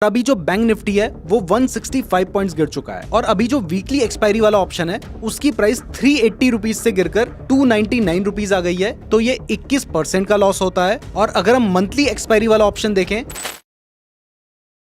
अभी जो bank Nifty है वो 165 पॉइंट्स गिर चुका है और अभी जो वीकली एक्सपायरी वाला ऑप्शन है उसकी प्राइस 380 रुपीज से गिरकर 299 रुपीज आ गई है। तो ये 21% का लॉस होता है। और अगर हम मंथली एक्सपायरी वाला ऑप्शन देखें,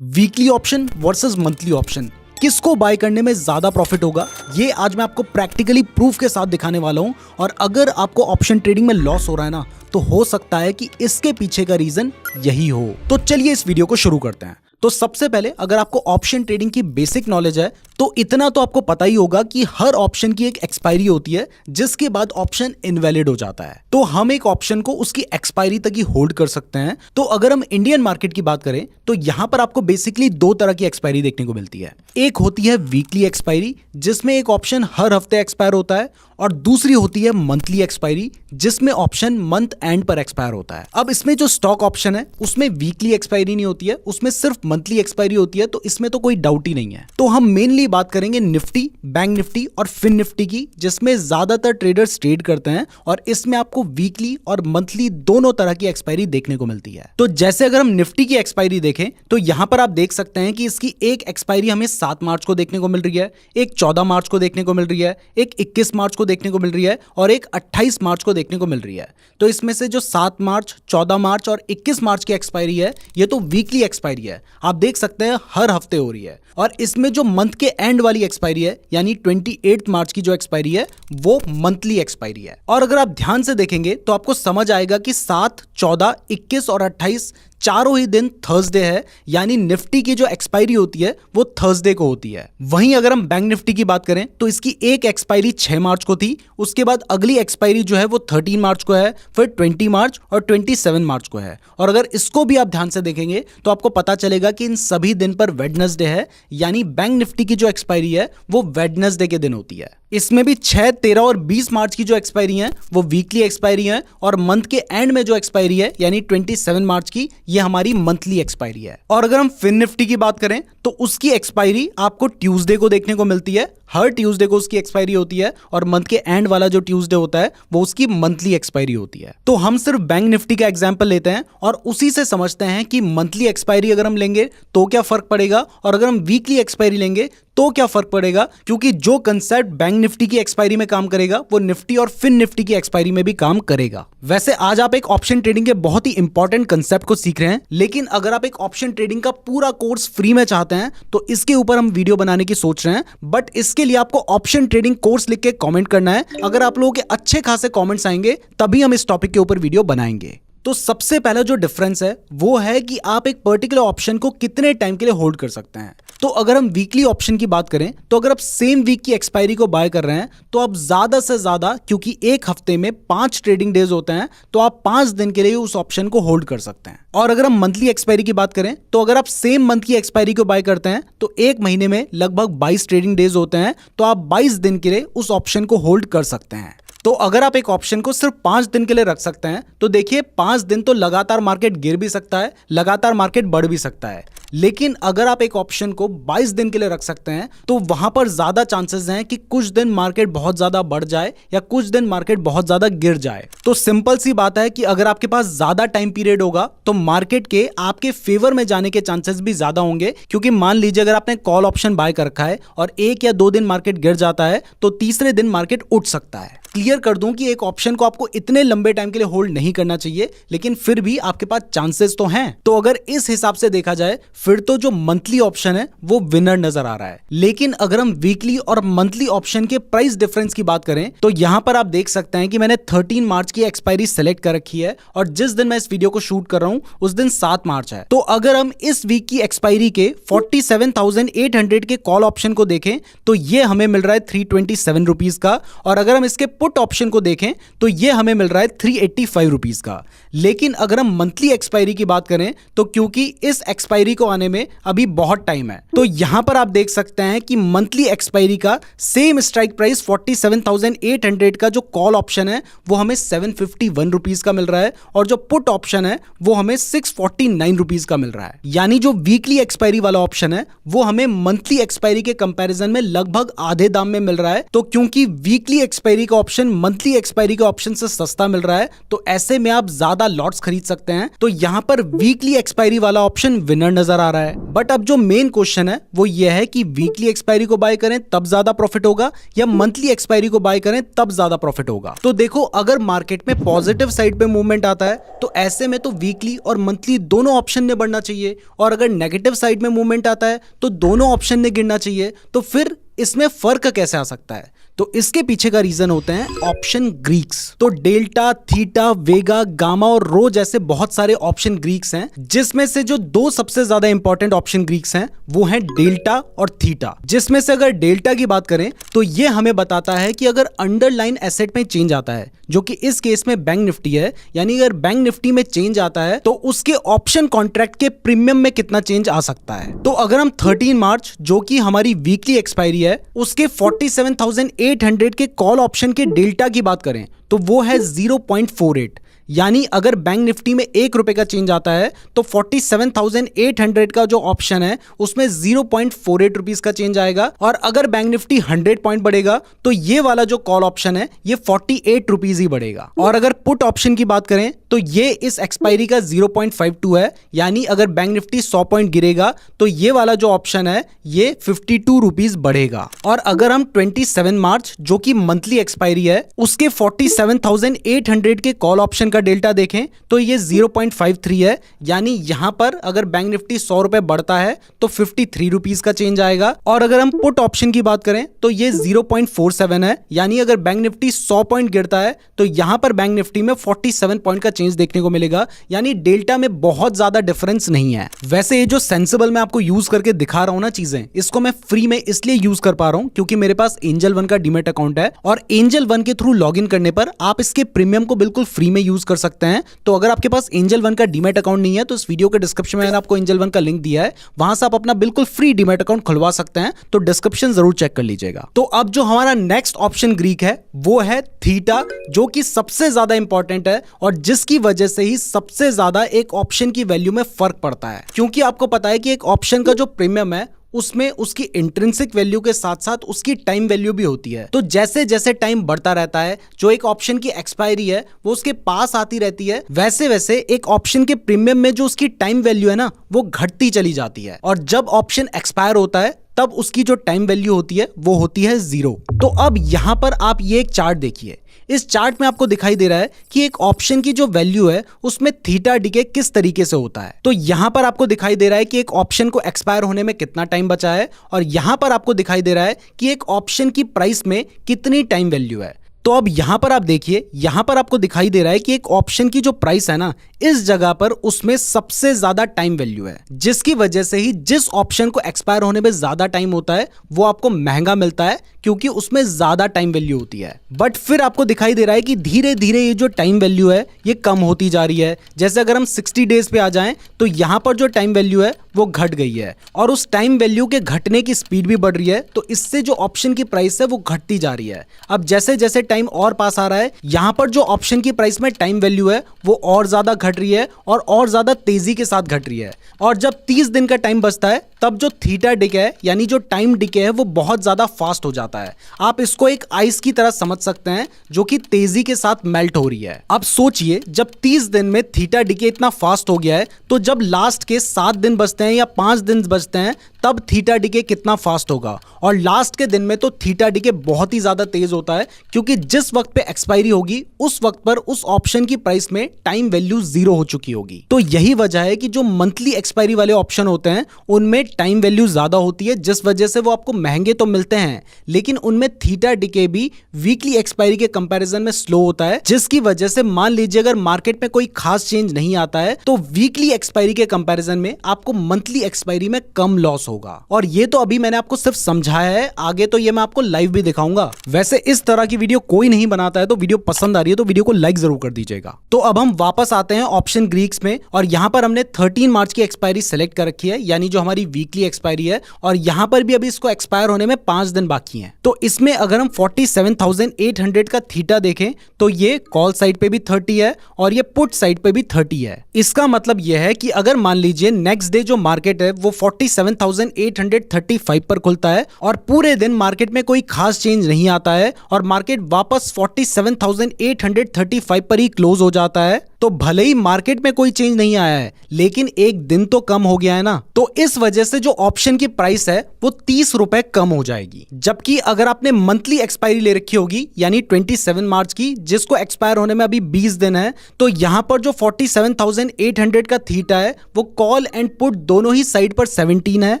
weekly option versus monthly option, किसको बाय करने में ज्यादा प्रॉफिट होगा, ये आज मैं आपको प्रैक्टिकली प्रूफ के साथ दिखाने वाला हूं। और अगर आपको ऑप्शन ट्रेडिंग में लॉस हो रहा है ना, तो हो सकता है कि इसके पीछे का रीजन यही हो। तो चलिए इस वीडियो को शुरू करते हैं। तो सबसे पहले अगर आपको ऑप्शन ट्रेडिंग की बेसिक नॉलेज है तो इतना तो आपको पता ही होगा कि हर ऑप्शन की एक एक्सपायरी होती है जिसके बाद ऑप्शन इनवैलिड हो जाता है। तो हम एक ऑप्शन को उसकी एक्सपायरी तक ही होल्ड कर सकते हैं। तो अगर हम इंडियन मार्केट की बात करें तो यहां पर आपको बेसिकली दो तरह की एक्सपायरी देखने को मिलती है। एक होती है वीकली एक्सपायरी जिसमें एक ऑप्शन हर हफ्ते एक्सपायर होता है, और दूसरी होती है मंथली एक्सपायरी जिसमें ऑप्शन मंथ एंड पर एक्सपायर होता है। अब इसमें जो स्टॉक ऑप्शन है उसमें वीकली एक्सपायरी नहीं होती है, उसमें सिर्फ मंथली एक्सपायरी होती है। तो इसमें तो कोई डाउट ही नहीं है। तो हम मेनली बात करेंगे निफ्टी, बैंक निफ्टी और फिन निफ्टी की, जिसमें ज्यादातर ट्रेडर्स ट्रेड करते हैं और इसमें आपको वीकली और मंथली दोनों तरह की एक्सपायरी देखने को मिलती है। तो जैसे अगर हम निफ्टी की एक्सपायरी देखें तो यहां पर आप देख सकते हैं कि इसकी एक एक्सपायरी हमें 7 मार्च को देखने को मिल रही है, एक 14 मार्च को देखने को मिल रही है, एक 21 मार्च को देखने को मिल रही है और एक 28 मार्च को देखने को मिल रही है। तो इसमें से जो 7 मार्च, 14 मार्च और 21 मार्च की एक्सपायरी है ये तो वीकली एक्सपायरी है, आप देख सकते हैं हर हफ्ते हो रही है। और इसमें जो मंथ के एंड वाली एक्सपायरी है यानी 28 मार्च की जो एक्सपायरी है वो मंथली एक्सपायरी है। और अगर आप ध्यान से देखेंगे तो आपको समझ आएगा कि 7, 14, 21 और 28 चारों ही दिन थर्सडे है, यानी निफ्टी की जो एक्सपायरी होती है वो थर्सडे को होती है। वहीं अगर हम बैंक निफ्टी की बात करें तो इसकी एक एक्सपायरी 6 मार्च को थी, उसके बाद अगली एक्सपायरी जो है वो 13 मार्च को है, फिर 20 मार्च और 27 मार्च को है। और अगर इसको भी आप ध्यान से देखेंगे तो आपको पता चलेगा कि इन सभी दिन पर वेडनेसडे है, यानी बैंक निफ्टी की जो एक्सपायरी है वो वेडनेसडे के दिन होती है। इसमें भी 6, 13 और 20 मार्च की जो एक्सपायरी है वो वीकली एक्सपायरी है, और मंथ के एंड में जो एक्सपायरी है यानी 27 मार्च की, ये हमारी मंथली एक्सपायरी है। और अगर हम फिन निफ्टी की बात करें तो उसकी एक्सपायरी आपको ट्यूसडे को देखने को मिलती है, हर ट्यूसडे को उसकी एक्सपायरी होती है, और मंथ के एंड वाला जो ट्यूसडे होता है वो उसकी मंथली एक्सपायरी होती है। तो हम सिर्फ बैंक निफ्टी का एग्जांपल लेते हैं और उसी से समझते हैं कि मंथली एक्सपायरी अगर हम लेंगे तो क्या फर्क पड़ेगा, और अगर हम वीकली एक्सपायरी लेंगे तो क्या फर्क पड़ेगा। क्योंकि जो कंसेप्ट बैंक निफ्टी की एक्सपायरी में काम करेगा वो निफ्टी और फिन निफ्टी की एक्सपायरी में भी काम करेगा। वैसे आज आप एक ऑप्शन ट्रेडिंग के बहुत ही इंपॉर्टेंट कंसेप्ट को सीख रहे हैं, लेकिन अगर आप एक ऑप्शन ट्रेडिंग का पूरा कोर्स फ्री में चाहते हैं तो इसके ऊपर हम वीडियो बनाने की सोच रहे हैं। बट इसके लिए आपको ऑप्शन ट्रेडिंग कोर्स लिख के कॉमेंट करना है। अगर आप लोगों के अच्छे खासे कॉमेंट्स आएंगे तभी हम इस टॉपिक के ऊपर वीडियो बनाएंगे। तो सबसे पहला जो डिफरेंस है वो है कि आप एक पर्टिकुलर ऑप्शन को कितने टाइम के लिए होल्ड कर सकते हैं। तो अगर हम वीकली ऑप्शन की बात करें तो अगर आप सेम वीक की एक्सपायरी को बाय कर रहे हैं तो आप ज्यादा से ज्यादा, क्योंकि एक हफ्ते में 5 ट्रेडिंग डेज होते हैं, तो आप 5 दिन के लिए उस ऑप्शन को होल्ड कर सकते हैं। और अगर हम मंथली एक्सपायरी की बात करें तो अगर आप सेम मंथ की एक्सपायरी को बाय करते हैं तो एक महीने में लगभग 22 ट्रेडिंग डेज होते हैं, तो आप 22 दिन के लिए उस ऑप्शन को होल्ड कर सकते हैं। तो अगर आप एक ऑप्शन को सिर्फ 5 दिन के लिए रख सकते हैं तो देखिए 5 दिन तो लगातार मार्केट गिर भी सकता है, लगातार मार्केट बढ़ भी सकता है। लेकिन अगर आप एक ऑप्शन को 22 दिन के लिए रख सकते हैं तो वहां पर ज्यादा चांसेस हैं कि कुछ दिन मार्केट बहुत ज्यादा बढ़ जाए या कुछ दिन मार्केट बहुत ज्यादा गिर जाए। तो सिंपल सी बात है कि अगर आपके पास ज्यादा टाइम पीरियड होगा तो मार्केट के आपके फेवर में जाने के चांसेस भी ज्यादा होंगे। क्योंकि मान लीजिए अगर आपने कॉल ऑप्शन बाय कर रखा है और 1 या 2 दिन मार्केट गिर जाता है तो तीसरे दिन मार्केट उठ सकता है। क्लियर कर दूं कि एक ऑप्शन को आपको इतने लंबे टाइम के लिए होल्ड नहीं करना चाहिए, लेकिन फिर भी आपके पास चांसेस तो हैं। तो अगर इस हिसाब से देखा जाए फिर तो जो मंथली ऑप्शन है वो विनर नजर आ रहा है। लेकिन अगर हम वीकली और मंथली ऑप्शन के प्राइस डिफरेंस की बात करें तो यहां पर आप देख सकते हैं कि मैंने 13 मार्च की एक्सपायरी सेलेक्ट कर रखी है और जिस दिन मैं इस वीडियो को शूट कर रहा हूं उस दिन 7 मार्च है। तो अगर हम इस वीक की एक्सपायरी के 47,800 के कॉल ऑप्शन को देखें तो ये हमें मिल रहा है 327 रुपीज का, और अगर हम इसके पुट ऑप्शन को देखें तो यह हमें मिल रहा है 385 रुपीज का। लेकिन अगर हम मंथली एक्सपायरी की बात करें तो क्योंकि इस एक्सपायरी को आने में अभी बहुत टाइम है, तो यहां पर आप देख सकते हैं कि मंथली एक्सपायरी का सेम स्ट्राइक प्राइस 47,800 का जो कॉल ऑप्शन है वो हमें 751 रुपीज का मिल रहा है, और जो पुट ऑप्शन है वो हमें 649 रुपीज का मिल रहा है। यानी जो वीकली एक्सपायरी वाला ऑप्शन है वो हमें मंथली एक्सपायरी के कंपैरिजन में लगभग आधे दाम में मिल रहा है। तो क्योंकि वीकली एक्सपायरी का ऑप्शन मंथली एक्सपायरी के ऑप्शन से सस्ता मिल रहा है तो ऐसे में आप ज्यादा लॉट्स खरीद सकते हैं। तो यहाँ पर वीकली एक्सपायरी वाला ऑप्शन विनर नजर आ रहा है। बट अब जो मेन क्वेश्चन है वो ये है कि वीकली एक्सपायरी को बाय करें तब ज्यादा प्रॉफिट होगा या मंथली एक्सपायरी को बाय करें तब ज्यादा प्रॉफिट होगा। तो देखो, अगर मार्केट में पॉजिटिव साइड पे मूवमेंट आता है तो ऐसे में तो वीकली और मंथली दोनों ऑप्शन ने बढ़ना चाहिए, और अगर नेगेटिव साइड में मूवमेंट आता है तो दोनों ऑप्शन ने गिरना चाहिए। तो फिर इसमें फर्क कैसे आ सकता है? तो इसके पीछे का रीजन होते हैं ऑप्शन ग्रीक्स। तो डेल्टा, थीटा, वेगा, गामा और रो जैसे बहुत सारे ऑप्शन ग्रीक्स हैं, जिसमें से जो दो सबसे ज्यादा इंपॉर्टेंट ऑप्शन ग्रीक्स हैं वो हैं डेल्टा और थीटा। जिसमें से अगर डेल्टा की बात करें तो ये हमें बताता है कि अगर अंडरलाइन एसेट में चेंज आता है, जो कि इस केस में बैंक निफ्टी है, यानी अगर बैंक निफ्टी में चेंज आता है तो उसके ऑप्शन कॉन्ट्रैक्ट के प्रीमियम में कितना चेंज आ सकता है। तो अगर हम 13 मार्च जो कि हमारी वीकली एक्सपायरी है उसके 47,800 के कॉल ऑप्शन के डेल्टा की बात करें तो वो है 0.48, यानी अगर बैंक निफ्टी में ₹1 का चेंज आता है तो 47,800 का जो ऑप्शन है उसमें 0.48 रुपीस का चेंज आएगा, और अगर बैंक निफ्टी 100 पॉइंट बढ़ेगा तो ये वाला जो कॉल ऑप्शन है ये 48 रुपीस ही बढ़ेगा। और अगर पुट ऑप्शन की बात करें तो ये इस एक्सपायरी का 0.52 है, यानी अगर बैंक निफ्टी 100 पॉइंट गिरेगा तो ये वाला जो ऑप्शन है ये 52 रुपीस बढ़ेगा। और अगर हम 27 मार्च जो कि मंथली एक्सपायरी है उसके 47,800 के कॉल ऑप्शन का डेल्टा देखें तो ये 0.53 है, यानी यहां पर अगर बैंक निफ्टी 100 रुपए बढ़ता है तो 53 रुपीस का चेंज आएगा। और अगर हम पुट ऑप्शन की बात करें तो ये 0.47 है, यानी अगर बैंक निफ्टी 100 पॉइंट गिरता है तो यहां पर बैंक निफ्टी में 47 पॉइंट का चेंज देखने को मिलेगा, यानी डेल्टा में बहुत ज्यादा डिफरेंस नहीं है। वैसे ये जो सेंसिबल मैं आपको यूज करके दिखा रहा हूं ना चीजें, इसको मैं फ्री में इसलिए यूज कर पा रहा हूं क्योंकि मेरे पास एंजल वन का डीमैट अकाउंट है, और एंजल वन के थ्रू लॉगिन करने पर आप इसके प्रीमियम को बिल्कुल फ्री में यूज कर सकते हैं। तो अगर आपके पास एंजल वन का डीमैट अकाउंट नहीं है तो इस वीडियो के डिस्क्रिप्शन में मैंने आपको एंजल वन का लिंक दिया है, वहां से आप अपना बिल्कुल फ्री डीमैट अकाउंट खुलवा सकते हैं, तो डिस्क्रिप्शन जरूर चेक कर लीजिएगा। तो अब जो हमारा नेक्स्ट ऑप्शन ग्रीक है वो है थीटा, जो कि सबसे ज्यादा इंपॉर्टेंट है और जिसकी वजह से ही सबसे ज्यादा एक ऑप्शन की वैल्यू में फर्क पड़ता है। क्योंकि आपको पता है कि एक ऑप्शन का जो प्रीमियम है उसमें उसकी इंट्रिंसिक वैल्यू के साथ साथ उसकी टाइम वैल्यू भी होती है। तो जैसे जैसे टाइम बढ़ता रहता है, जो एक ऑप्शन की एक्सपायरी है वो उसके पास आती रहती है, वैसे वैसे एक ऑप्शन के प्रीमियम में जो उसकी टाइम वैल्यू है ना वो घटती चली जाती है, और जब ऑप्शन एक्सपायर होता है तब उसकी जो टाइम वैल्यू होती है वो होती है 0। तो अब यहां पर आप ये एक चार्ट देखिए, इस चार्ट में आपको दिखाई दे रहा है कि एक ऑप्शन की जो वैल्यू है उसमें थीटा डीके किस तरीके से होता है। तो यहां पर आपको दिखाई दे रहा है कि एक ऑप्शन को एक्सपायर होने में कितना टाइम बचा है, और यहां पर आपको दिखाई दे रहा है कि एक ऑप्शन की प्राइस में कितनी टाइम वैल्यू है। तो अब यहां पर आप देखिए, यहां पर आपको दिखाई दे रहा है कि एक ऑप्शन की जो प्राइस है ना, इस जगह पर उसमें सबसे ज्यादा टाइम वैल्यू है, जिसकी वजह से ही जिस ऑप्शन को एक्सपायर होने में ज्यादा टाइम होता है वो आपको महंगा मिलता है, क्योंकि उसमें ज्यादा टाइम वैल्यू होती है। बट फिर आपको दिखाई दे रहा है कि धीरे धीरे ये जो टाइम वैल्यू है ये कम होती जा रही है। जैसे अगर हम 60 डेज पे आ जाएं तो यहां पर जो टाइम वैल्यू है वो घट गई है, और उस टाइम वैल्यू के घटने की स्पीड भी बढ़ रही है, तो इससे जो ऑप्शन की प्राइस है वो घटती जा रही है। अब जैसे जैसे टाइम और पास आ रहा है, यहां पर जो ऑप्शन की प्राइस में टाइम वैल्यू है वो और ज्यादा घट रही है और ज्यादा तेजी के साथ घट रही है। और जब 30 दिन का टाइम बचता है तब जो थीटा डिके है, यानी जो टाइम डिके है, वो बहुत ज्यादा फास्ट हो जाता है। आप इसको एक आइस की तरह समझ सकते हैं जो कि तेजी के साथ मेल्ट हो रही है। अब सोचिए, जब 30 दिन में थीटा डिके इतना फास्ट हो गया है तो जब लास्ट के 7 दिन बचते हैं या 5 दिन बचते हैं तब थीटा डिके कितना फास्ट होगा। और लास्ट के दिन में तो थीटा डिके बहुत ही ज्यादा तेज होता है, क्योंकि जिस वक्त पे एक्सपायरी होगी उस वक्त पर उस ऑप्शन की प्राइस में टाइम वैल्यू 0 हो चुकी होगी। तो यही वजह है कि जो मंथली एक्सपायरी वाले ऑप्शन होते हैं उनमें टाइम वैल्यू ज्यादा होती है, जिस वजह से वो आपको महंगे तो मिलते हैं, लेकिन उनमें थीटा डिके भी वीकली एक्सपायरी के कंपैरिजन में स्लो होता है, जिसकी वजह से मान लीजिए अगर मार्केट में कोई खास चेंज नहीं आता है तो वीकली एक्सपायरी के कंपैरिजन में आपको मंथली एक्सपायरी में कम लॉस होगा। और ये तो अभी मैंने आपको सिर्फ समझाया है, आगे तो ये मैं आपको लाइव भी दिखाऊंगा। वैसे इस तरह की वीडियो कोई नहीं बनाता है, तो वीडियो पसंद आ रही है तो वीडियो को लाइक जरूर कर दीजिएगा। तो अब हम वापस आते हैं ऑप्शन ग्रीक्स में, और यहां पर हमने 13 मार्च की एक्सपायरी सेलेक्ट कर रखी है, यानी जो हमारी वीकली एक्सपायरी है, और यहां पर भी अभी इसको एक्सपायर होने में 5 दिन बाकी हैं। तो इसमें अगर हम 47,800 का थीटा देखें तो ये कॉल साइड पे भी 30 है और ये पुट साइड पे भी 30 है। इसका मतलब यह है कि अगर मान लीजिए नेक्स्ट डे जो मार्केट है वो 47,800 47,835 पर खुलता है और पूरे दिन मार्केट में कोई खास चेंज नहीं आता है और मार्केट वापस 47,835 पर ही क्लोज हो जाता है। तो भले ही मार्केट में कोई चेंज नहीं आया है लेकिन एक दिन तो कम हो गया है ना, तो इस वजह से जो ऑप्शन की प्राइस है वो 30 रुपए कम हो जाएगी। जबकि अगर आपने मंथली एक्सपायरी ले रखी होगी यानी 27 मार्च की, जिसको एक्सपायर होने में अभी 20 दिन है, तो यहां पर जो 47,800 का थीटा है वो कॉल एंड पुट दोनों ही साइड पर 17 है,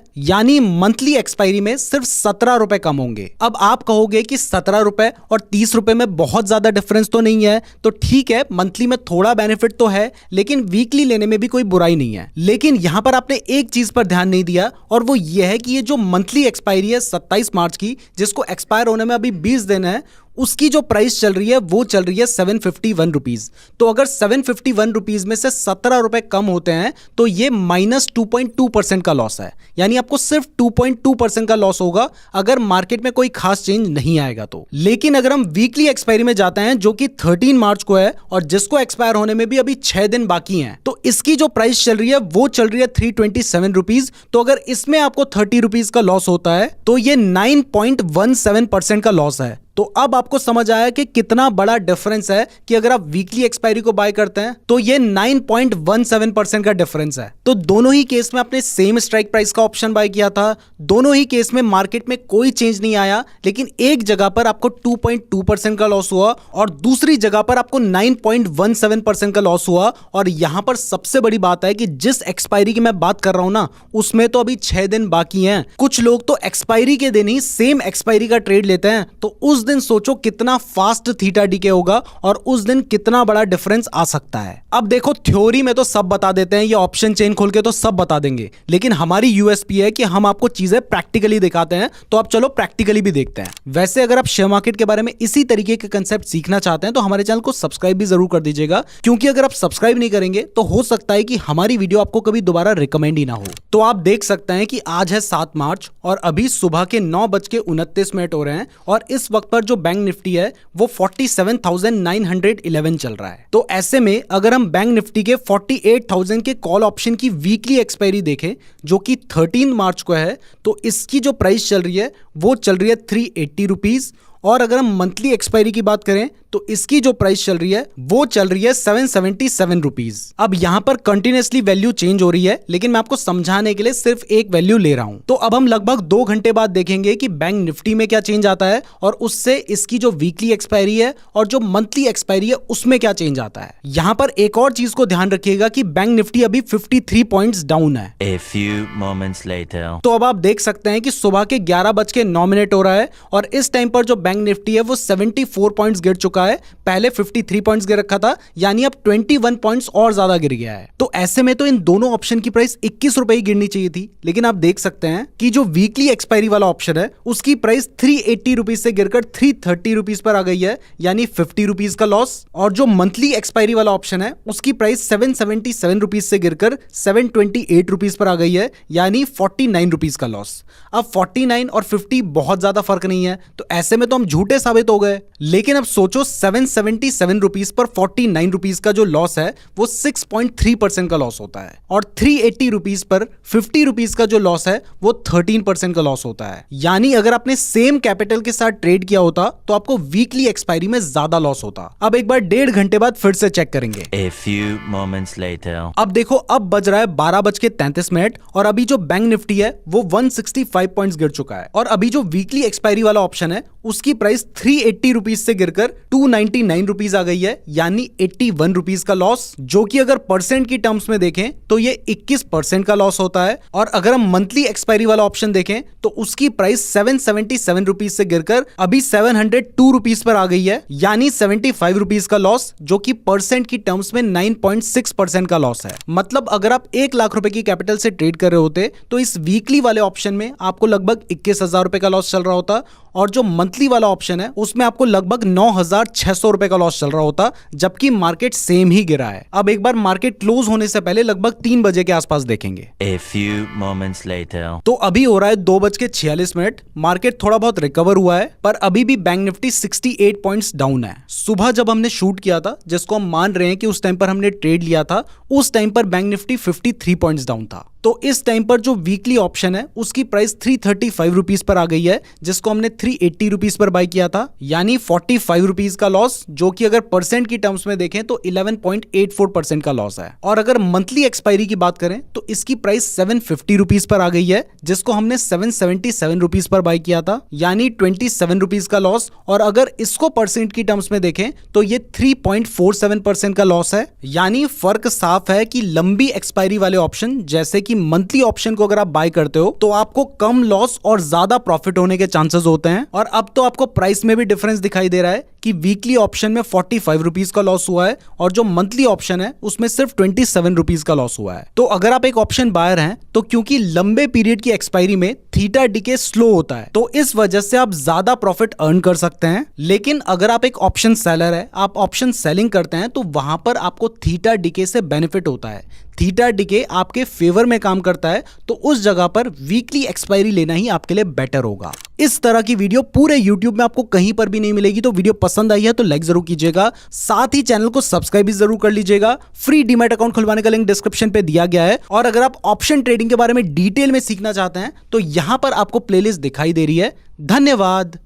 यानी मंथली एक्सपायरी में सिर्फ 17 रुपए कम होंगे। अब आप कहोगे कि 17 रुपए और 30 रुपए में बहुत ज्यादा डिफरेंस तो नहीं है, तो ठीक है मंथली में थोड़ा बेनिफिट तो है लेकिन वीकली लेने में भी कोई बुराई नहीं है। लेकिन यहां पर आपने एक चीज पर ध्यान नहीं दिया और वो ये है कि ये जो मंथली एक्सपायरी है 27 मार्च की, जिसको एक्सपायर होने में अभी 20 दिन है, उसकी जो प्राइस चल रही है वो चल रही है 751 रुपीज। तो अगर 751 रुपीज में से 17 रुपए कम होते हैं तो ये -2.2% का लॉस है, यानी आपको सिर्फ 2.2% का लॉस होगा अगर मार्केट में कोई खास चेंज नहीं आएगा तो। लेकिन अगर हम वीकली एक्सपायरी में जाते हैं जो कि 13 मार्च को है और जिसको एक्सपायर होने में भी अभी 6 दिन बाकी हैं, तो इसकी जो प्राइस चल रही है वो चल रही है 327 रुपीज। तो अगर इसमें आपको 30 रुपीज का लॉस होता है तो ये 9.17% का लॉस है। तो अब आपको समझ आया कि कितना बड़ा डिफरेंस है कि अगर आप वीकली एक्सपायरी को बाय करते हैं तो ये 9.17% का डिफरेंस है। तो दोनों ही केस में आपने सेम स्ट्राइक प्राइस का ऑप्शन बाय किया था, दोनों ही केस में मार्केट में कोई चेंज नहीं आया, लेकिन एक जगह पर आपको 2.2% का लॉस हुआ और दूसरी जगह पर आपको 9.17% का लॉस हुआ। और यहां पर सबसे बड़ी बात है कि जिस एक्सपायरी की मैं बात कर रहा हूं ना, उसमें तो अभी 6 दिन बाकी हैं। कुछ लोग तो एक्सपायरी के दिन ही सेम एक्सपायरी का ट्रेड लेते हैं, तो उस दिन सोचो कितना फास्ट थीटा डीके होगा और उस दिन कितना बड़ा डिफरेंस आ सकता है। अब देखो थ्योरी में तो सब बता देते हैं, ये ऑप्शन चेन खोल के तो सब बता देंगे, लेकिन हमारी यूएसपी है कि हम आपको चीजें प्रैक्टिकली दिखाते हैं। तो आप चलो प्रैक्टिकली भी देखते हैं। वैसे अगर आप शेयर मार्केट के बारे में इसी तरीके के कंसेप्ट सीखना चाहते हैं तो हमारे चैनल को सब्सक्राइब भी जरूर कर दीजिएगा, क्योंकि अगर आप सब्सक्राइब नहीं करेंगे तो हो सकता है कि हमारी वीडियो आपको कभी दोबारा रिकमेंड ही ना हो। तो आप देख सकते हैं कि आज है 7 मार्च और अभी सुबह के 9:29 हो रहे हैं और इस वक्त पर जो बैंक निफ्टी है वो 47,911 चल रहा है। तो ऐसे में अगर हम बैंक निफ्टी के 48,000 के कॉल ऑप्शन की वीकली एक्सपायरी देखें जो कि 13 मार्च को है, तो इसकी जो प्राइस चल रही है वो चल रही है 380 रुपीज। और अगर हम मंथली एक्सपायरी की बात करें तो इसकी जो प्राइस चल रही है वो चल रही है 777 रुपीज। अब यहां पर कंटिन्यूअसली वैल्यू चेंज हो रही है, लेकिन मैं आपको समझाने के लिए सिर्फ एक वैल्यू ले रहा हूं। तो अब हम लगभग 2 घंटे बाद देखेंगे कि बैंक निफ्टी में क्या चेंज आता है और उससे इसकी जो वीकली एक्सपायरी है और जो मंथली एक्सपायरी है उसमें क्या चेंज आता है। यहां पर एक और चीज को ध्यान रखिएगा कि बैंक निफ्टी अभी 53 पॉइंट्स डाउन है। A few moments later. तो अब आप देख सकते हैं कि सुबह के 11:09 हो रहा है और इस टाइम पर जो बैंक निफ्टी है वो 74 पॉइंट्स गिर चुका है। पहले 53 पॉइंट्स गिर रखा था, यानी अब 21 पॉइंट्स और ज्यादा गिर गया है। तो ऐसे में तो इन दोनों ऑप्शन की प्राइस 21 रुपए ही गिरनी चाहिए थी, लेकिन आप देख सकते हैं कि जो वीकली एक्सपायरी वाला ऑप्शन है उसकी प्राइस 380 रुपीज से गिरकर 330 रुपीज पर आ गई है, यानी 50 रुपीज का लॉस। और जो मंथली एक्सपायरी वाला ऑप्शन है उसकी प्राइस 777 रुपीज से गिरकर 728 रुपीज पर आ गई है, यानी 49 रुपीज का लॉस। अब 49 और 50 बहुत ज्यादा फर्क नहीं है, तो ऐसे में तो हम झूठे साबित हो गए। लेकिन अब सोचो 777 रुपीज पर 49 रुपीज का जो लॉस है वो 6.3% का लॉस होता है और 380 रुपीज पर 50 रुपीज का जो लॉस है वो 13% का लॉस होता है। यानी अगर आपने सेम कैपिटल के साथ ट्रेड किया होता तो आपको वीकली एक्सपायरी में ज्यादा लॉस होता। अब एक बार 1.5 घंटे बाद फिर से चेक करेंगे। A few moments later. अब देखो अब बज रहा है 12:33 और अभी जो बैंक निफ्टी है वो 165 पॉइंट्स गिर चुका है और अभी जो वीकली एक्सपायरी वाला ऑप्शन है उसकी प्राइस 380 रुपीज से गिरकर 299 रुपीज आ गई है, यानी 81 रुपीज का लॉस, जो कि अगर परसेंट की टर्म्स में देखें तो ये 21% का लॉस होता है। और अगर हम मंथली एक्सपायरी वाला ऑप्शन देखें तो उसकी प्राइस 777 रुपीज से गिरकर अभी 702 रुपीज पर आ गई है, यानी 75 रुपीज का लॉस, जो कि परसेंट की टर्म्स में 9.6% का लॉस है। मतलब अगर आप 1 लाख रुपए की कैपिटल से ट्रेड कर रहे होते तो इस वीकली वाले ऑप्शन में आपको लगभग 21,000 रुपए का लॉस चल रहा होता और जो मंथली वाला ऑप्शन है उसमें आपको लगभग 9,600 रुपए का लॉस चल रहा होता, जबकि मार्केट सेम ही गिरा है। अब एक बार मार्केट क्लोज होने से पहले लगभग 3 बजे के आसपास देखेंगे। A few moments later. तो अभी हो रहा है 2:46। मार्केट थोड़ा बहुत रिकवर हुआ है, पर अभी भी बैंक निफ्टी 68 पॉइंट्स डाउन है। सुबह जब हमने शूट किया था, जिसको हम मान रहे हैं कि उस टाइम पर हमने ट्रेड लिया था, उस टाइम पर बैंक निफ्टी 53 पॉइंट्स डाउन था। तो इस टाइम पर जो वीकली ऑप्शन है उसकी प्राइस 335 रुपीज पर आ गई है, जिसको हमने 380 रुपीज पर बाय किया था, यानी 45 रुपीज का लॉस, जो कि अगर परसेंट की टर्म्स में देखें तो 11.84% का लॉस है। और अगर मंथली एक्सपायरी की बात करें तो इसकी प्राइस 750 रुपीज पर आ गई है, जिसको हमने 777 रुपीज पर बाय किया था, यानी 27 रुपीज का लॉस। और अगर इसको परसेंट की टर्म्स में देखें तो ये 3.47% का लॉस है। यानी फर्क साफ है कि लंबी एक्सपायरी वाले ऑप्शन जैसे कि मंथली ऑप्शन को अगर आप बाय करते हो तो आपको कम लॉस और ज्यादा प्रॉफिट होने के चांसेस होते हैं। और अब तो आपको प्राइस में भी डिफरेंस दिखाई दे रहा है कि वीकली ऑप्शन में 45 रुपीज का लॉस हुआ है और जो मंथली ऑप्शन है उसमें सिर्फ 27 रुपीज का लॉस हुआ है। तो अगर आप एक ऑप्शन बायर हैं तो क्योंकि लंबे पीरियड की एक्सपायरी में थीटा डीके स्लो होता है, तो इस वजह से आप ज्यादा प्रॉफिट अर्न कर सकते हैं। लेकिन अगर आप एक ऑप्शन सेलर है, आप ऑप्शन सेलिंग करते हैं, तो वहां पर आपको थीटा डीके से बेनिफिट होता है। थीटा डीके आपके फेवर में काम करता है, तो उस जगह पर वीकली एक्सपायरी लेना ही आपके लिए बेटर होगा। इस तरह की वीडियो पूरे YouTube में आपको कहीं पर भी नहीं मिलेगी। तो वीडियो पसंद आई है तो लाइक जरूर कीजिएगा, साथ ही चैनल को सब्सक्राइब भी जरूर कर लीजिएगा। फ्री डीमैट अकाउंट खुलवाने का लिंक डिस्क्रिप्शन पे दिया गया है। और अगर आप ऑप्शन ट्रेडिंग के बारे में डिटेल में सीखना चाहते हैं तो यहां पर आपको प्लेलिस्ट दिखाई दे रही है। धन्यवाद।